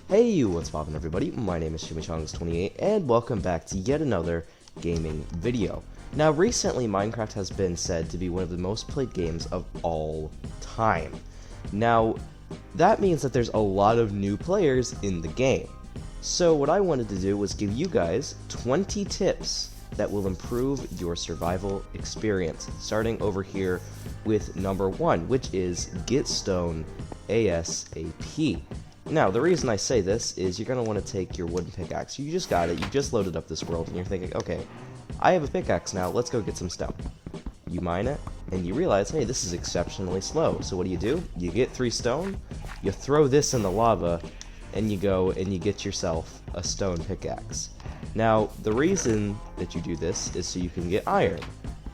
Hey, what's poppin' everybody? My name is Shimichangs28 and welcome back to yet another gaming video. Now recently Minecraft has been said to be one of the most played games of all time. Now that means that there's a lot of new players in the game. So what I wanted to do was give you guys 20 tips that will improve your survival experience, starting over here with number 1, which is get stone ASAP. Now, the reason I say this is you're going to want to take your wooden pickaxe. You just got it, you just loaded up this world, and you're thinking, okay, I have a pickaxe now, let's go get some stone. You mine it, and you realize, hey, this is exceptionally slow. So what do? You get 3 stone, you throw this in the lava, and you go and you get yourself a stone pickaxe. Now, the reason that you do this is so you can get iron.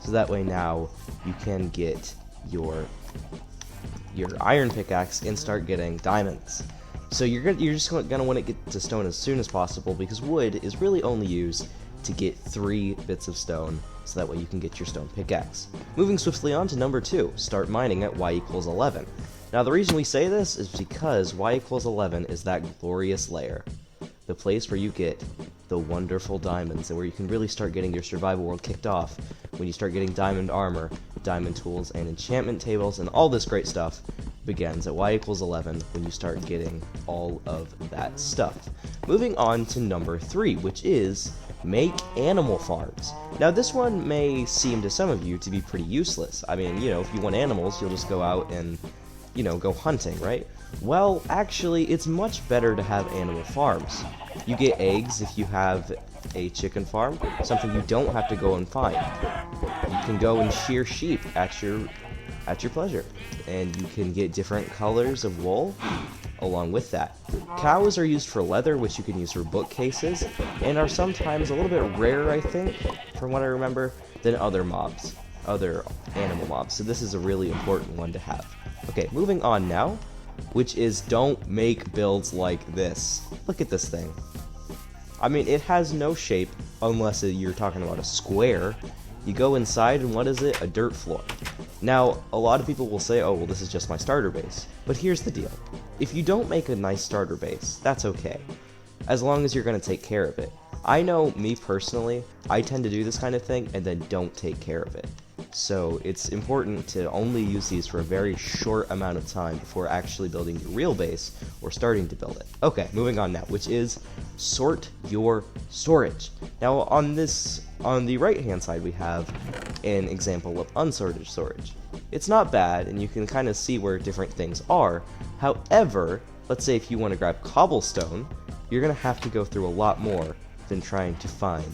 So that way now you can get your iron pickaxe and start getting diamonds. So you're just gonna want to get to stone as soon as possible because wood is really only used to get 3 bits of stone, so that way you can get your stone pickaxe. Moving swiftly on to number 2, start mining at y equals 11. Now the reason we say this is because y equals 11 is that glorious layer, the place where you get the wonderful diamonds and where you can really start getting your survival world kicked off when you start getting diamond armor, diamond tools, and enchantment tables, and all this great stuff begins at y equals 11 when you start getting all of that stuff. Moving on to number 3, which is make animal farms. Now this one may seem to some of you to be pretty useless. I mean, if you want animals, you'll just go out and, go hunting, right? Well, actually, it's much better to have animal farms. You get eggs if you have a chicken farm, something you don't have to go and find. You can go and shear sheep at your pleasure, and you can get different colors of wool along with that. Cows are used for leather, which you can use for bookcases, and are sometimes a little bit rarer, I think, from what I remember, than other animal mobs. So this is a really important one to have. Okay, moving on now, which is don't make builds like this. Look at this thing. I mean, it has no shape unless you're talking about a square. You go inside and what is it? A dirt floor. Now, a lot of people will say, oh, well, this is just my starter base. But here's the deal. If you don't make a nice starter base, that's okay, as long as you're going to take care of it. I know, me personally, I tend to do this kind of thing and then don't take care of it. So it's important to only use these for a very short amount of time before actually building your real base or starting to build it. Okay, moving on now, which is sort your storage. Now on the right hand side we have an example of unsorted storage. It's not bad and you can kind of see where different things are. However, let's say if you want to grab cobblestone, you're going to have to go through a lot more than trying to find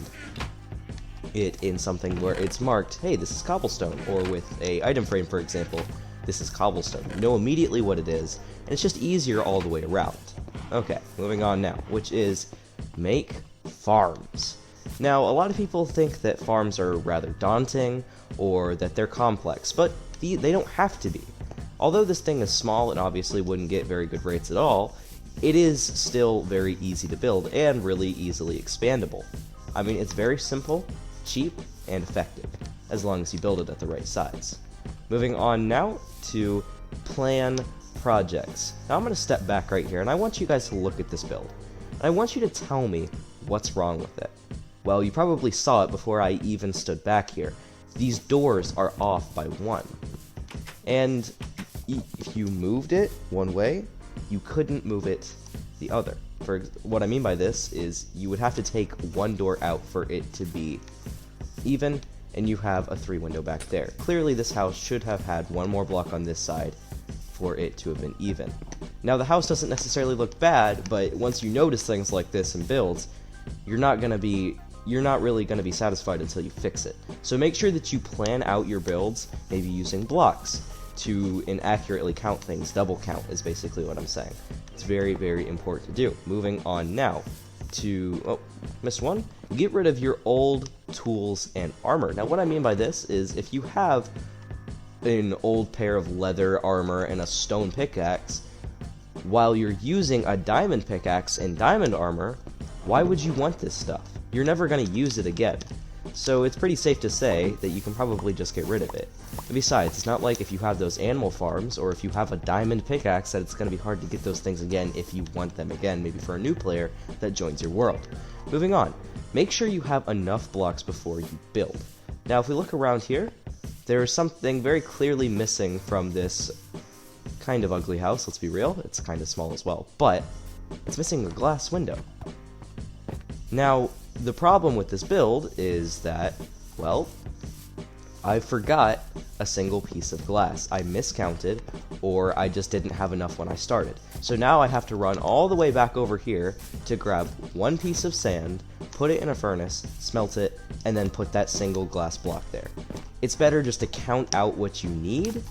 it in something where it's marked, hey, this is cobblestone, or with a item frame, for example, this is cobblestone. You know immediately what it is, and it's just easier all the way around. Okay, moving on now, which is make farms. Now, a lot of people think that farms are rather daunting, or that they're complex, but they don't have to be. Although this thing is small and obviously wouldn't get very good rates at all, it is still very easy to build and really easily expandable. I mean, it's very simple, cheap, and effective, as long as you build it at the right size. Moving on now to plan projects. Now I'm going to step back right here, and I want you guys to look at this build. And I want you to tell me what's wrong with it. Well, you probably saw it before I even stood back here. These doors are off by 1. And if you moved it one way, you couldn't move it the other. What I mean by this is you would have to take one door out for it to be even, and you have a 3 window back there. Clearly this house should have had 1 more block on this side for it to have been even. Now the house doesn't necessarily look bad, but once you notice things like this in builds, you're not really going to be satisfied until you fix it. So make sure that you plan out your builds, maybe using blocks to inaccurately count things. Double count is basically what I'm saying. It's very, very important to do. Moving on now to, oh, missed one. Get rid of your old tools and armor. Now what I mean by this is if you have an old pair of leather armor and a stone pickaxe, while you're using a diamond pickaxe and diamond armor, why would you want this stuff? You're never going to use it again. so it's pretty safe to say that you can probably just get rid of it. And besides, it's not like if you have those animal farms, or if you have a diamond pickaxe, that it's going to be hard to get those things again if you want them again, maybe for a new player that joins your world. Moving on, make sure you have enough blocks before you build. Now, if we look around here, there is something very clearly missing from this kind of ugly house, let's be real. It's kind of small as well, but it's missing a glass window. Now, the problem with this build is that, well, I forgot a single piece of glass. I miscounted, or I just didn't have enough when I started. So now I have to run all the way back over here to grab one piece of sand, put it in a furnace, smelt it, and then put that single glass block there. It's better just to count out what you need,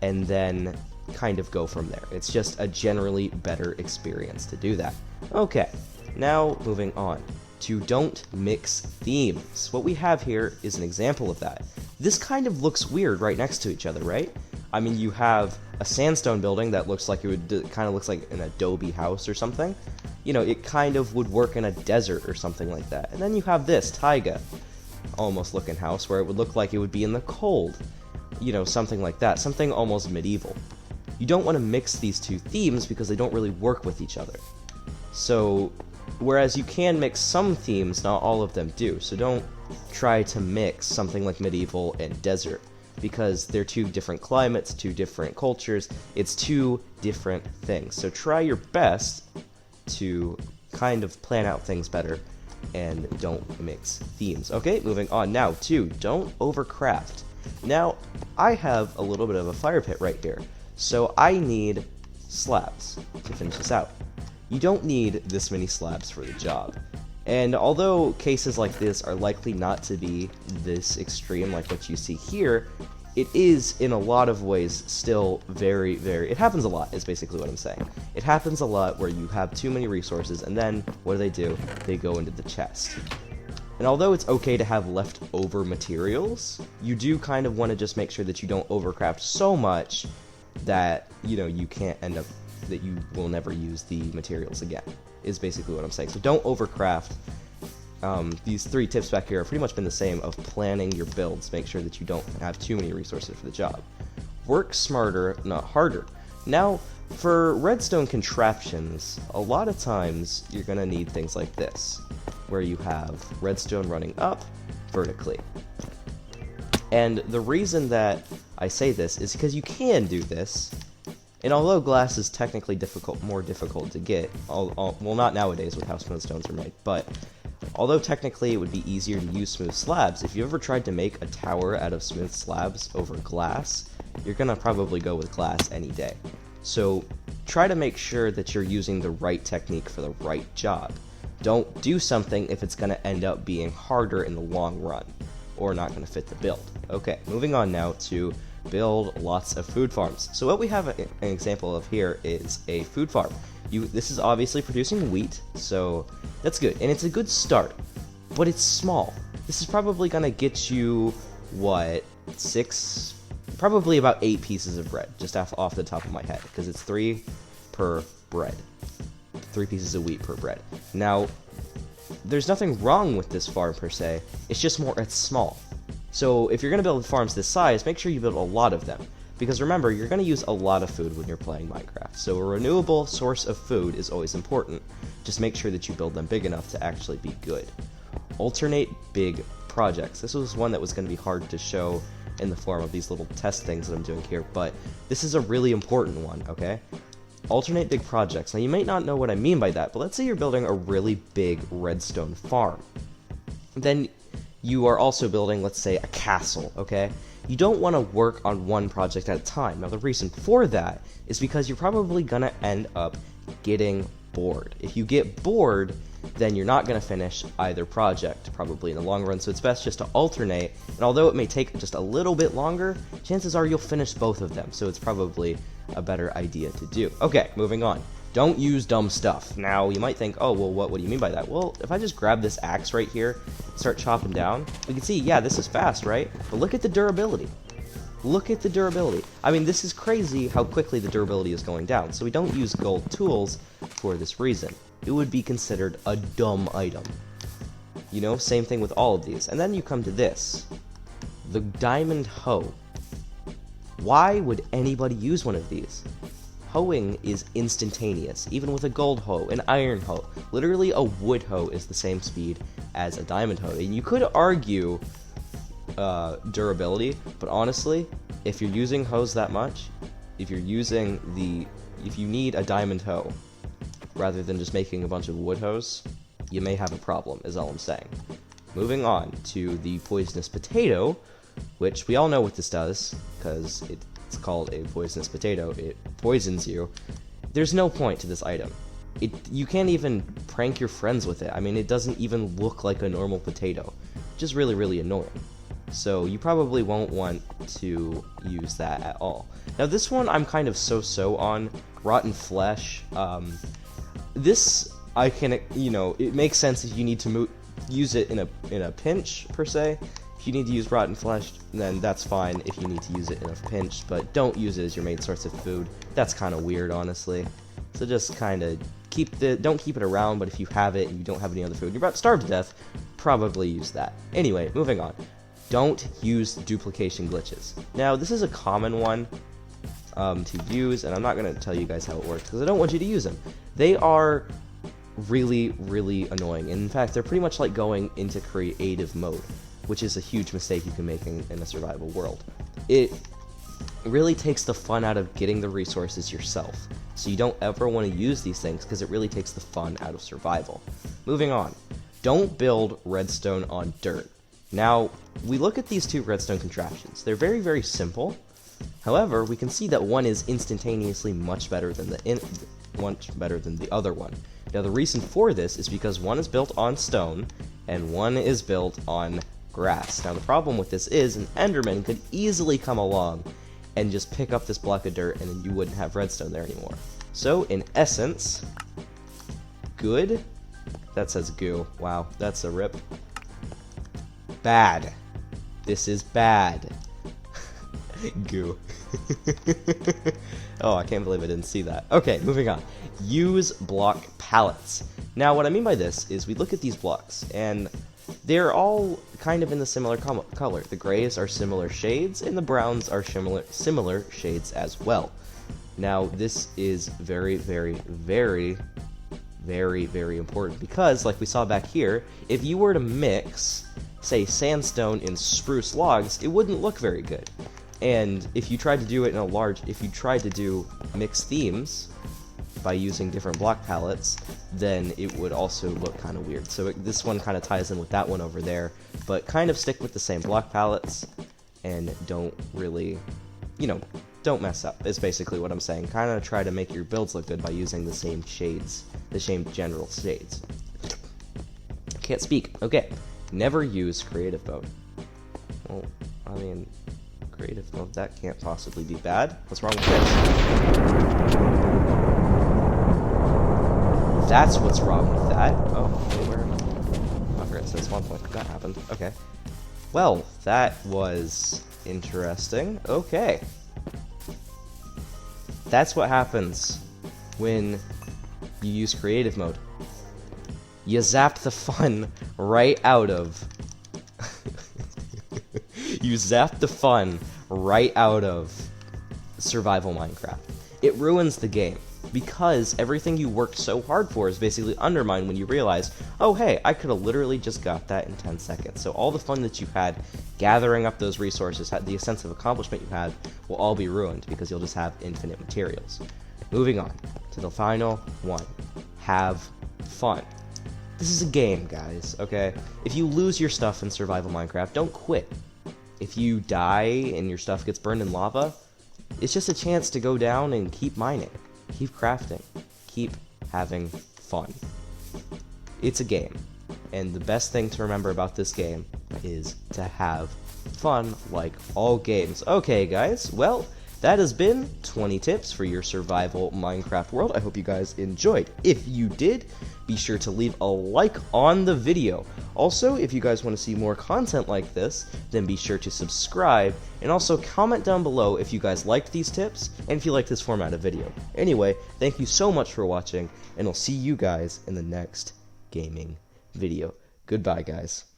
and then kind of go from there. It's just a generally better experience to do that. Okay, now moving on to don't mix themes. What we have here is an example of that. This kind of looks weird right next to each other, right? I mean, you have a sandstone building that looks like kind of looks like an adobe house or something. You know, it kind of would work in a desert or something like that. And then you have this taiga almost looking house where it would look like it would be in the cold. You know, something like that, something almost medieval. You don't want to mix these two themes because they don't really work with each other. So, whereas you can mix some themes, not all of them do. So don't try to mix something like medieval and desert, because they're two different climates, two different cultures. It's two different things. So try your best to kind of plan out things better and don't mix themes. Okay, moving on now to don't overcraft. Now, I have a little bit of a fire pit right here, so I need slabs to finish this out. You don't need this many slabs for the job. And although cases like this are likely not to be this extreme like what you see here, it is in a lot of ways still very, it happens a lot is basically what I'm saying. It happens a lot where you have too many resources and then what do? They go into the chest. And although it's okay to have leftover materials, you do kind of want to just make sure that you don't overcraft so much that, you know, you can't end up, that you will never use the materials again, is basically what I'm saying. So don't overcraft. These 3 tips back here have pretty much been the same of planning your builds. Make sure that you don't have too many resources for the job. Work smarter, not harder. Now, for redstone contraptions, a lot of times you're going to need things like this, where you have redstone running up vertically. And the reason that I say this is because you can do this, and although glass is technically more difficult to get, well, not nowadays with how smooth stones are made, but although technically it would be easier to use smooth slabs, if you ever tried to make a tower out of smooth slabs over glass, you're gonna probably go with glass any day. So try to make sure that you're using the right technique for the right job. Don't do something if it's gonna end up being harder in the long run, or not gonna fit the build. Okay, moving on now to build lots of food farms. So what we have an example of here is a food farm. This is obviously producing wheat, so that's good, and it's a good start, but it's small. This is probably gonna get you, what, probably about 8 pieces of bread, just off the top of my head, because it's 3 per bread. 3 pieces of wheat per bread. Now, there's nothing wrong with this farm per se, it's just it's small. So if you're going to build farms this size, make sure you build a lot of them. Because remember, you're going to use a lot of food when you're playing Minecraft. So a renewable source of food is always important. Just make sure that you build them big enough to actually be good. Alternate big projects. This was one that was going to be hard to show in the form of these little test things that I'm doing here, but this is a really important one, okay? Alternate big projects. Now you might not know what I mean by that, but let's say you're building a really big redstone farm. Then you are also building, let's say, a castle, okay? You don't want to work on one project at a time. Now, the reason for that is because you're probably going to end up getting bored. If you get bored, then you're not going to finish either project, probably in the long run, so it's best just to alternate, and although it may take just a little bit longer, chances are you'll finish both of them, so it's probably a better idea to do. Okay, moving on. Don't use dumb stuff. Now, you might think, oh, well, what do you mean by that? Well, if I just grab this axe right here and start chopping down, we can see, yeah, this is fast, right? But look at the durability. Look at the durability. I mean, this is crazy how quickly the durability is going down. So we don't use gold tools for this reason. It would be considered a dumb item. You know, same thing with all of these. And then you come to this. The diamond hoe. Why would anybody use one of these? Hoeing is instantaneous, even with a gold hoe, an iron hoe. Literally, a wood hoe is the same speed as a diamond hoe. And you could argue durability, but honestly, if you're using hoes that much, if you need a diamond hoe, rather than just making a bunch of wood hoes, you may have a problem, is all I'm saying. Moving on to the poisonous potato, which we all know what this does, because it's called a poisonous potato. It poisons you. There's no point to this item. You can't even prank your friends with it. I mean, it doesn't even look like a normal potato, which is really, really annoying. So you probably won't want to use that at all. Now this one I'm kind of so-so on. Rotten flesh. This I can, you know, it makes sense if you need to use it in a pinch per se. If you need to use rotten flesh, then that's fine if you need to use it in a pinch, but don't use it as your main source of food. That's kind of weird, honestly. So just kind of don't keep it around, but if you have it and you don't have any other food, you're about to starve to death, probably use that. Anyway, moving on. Don't use duplication glitches. Now, this is a common one to use, and I'm not going to tell you guys how it works, because I don't want you to use them. They are really, really annoying, and in fact, they're pretty much like going into creative mode, which is a huge mistake you can make in a survival world. It really takes the fun out of getting the resources yourself, so you don't ever want to use these things, because it really takes the fun out of survival. Moving on. Don't build redstone on dirt. Now, we look at these two redstone contraptions. They're very, very simple. However, we can see that one is instantaneously much better than the other one. Now, the reason for this is because one is built on stone, and one is built on grass. Now, the problem with this is an Enderman could easily come along and just pick up this block of dirt, and then you wouldn't have redstone there anymore. So, in essence, good. That says goo. Wow, that's a rip. Bad. This is bad. Goo. Oh, I can't believe I didn't see that. Okay, moving on. Use block pallets. Now, what I mean by this is we look at these blocks, and they're all kind of in the similar color. The grays are similar shades, and the browns are similar shades as well. Now, this is very, very, very, very, very important, because, like we saw back here, if you were to mix, say, sandstone and spruce logs, it wouldn't look very good. And if you tried to do it if you tried to do mixed themes by using different block palettes, then it would also look kind of weird. So this one kind of ties in with that one over there, but kind of stick with the same block palettes and don't really, you know, don't mess up, is basically what I'm saying. Kind of try to make your builds look good by using the same shades, the same general shades. Can't speak. Okay. Never use creative mode. Well, I mean, creative mode, that can't possibly be bad. What's wrong with this? That's what's wrong with that. Oh, wait, where am I? Oh, for instance, 1 point. That happened. Okay. Well, that was interesting. Okay. That's what happens when you use creative mode. You zapped the fun right out of... You zapped the fun right out of survival Minecraft. It ruins the game, because everything you worked so hard for is basically undermined when you realize, oh hey, I could have literally just got that in 10 seconds. So all the fun that you had gathering up those resources, the sense of accomplishment you had, will all be ruined, because you'll just have infinite materials. Moving on to the final one. Have fun. This is a game, guys, okay? If you lose your stuff in survival Minecraft, don't quit. If you die and your stuff gets burned in lava, it's just a chance to go down and keep mining, keep crafting, keep having fun. It's a game, and the best thing to remember about this game is to have fun like all games. Okay, guys, well, that has been 20 tips for your survival Minecraft world. I hope you guys enjoyed. If you did, be sure to leave a like on the video. Also, if you guys want to see more content like this, then be sure to subscribe, and also comment down below if you guys liked these tips, and if you like this format of video. Anyway, thank you so much for watching, and I'll see you guys in the next gaming video. Goodbye, guys.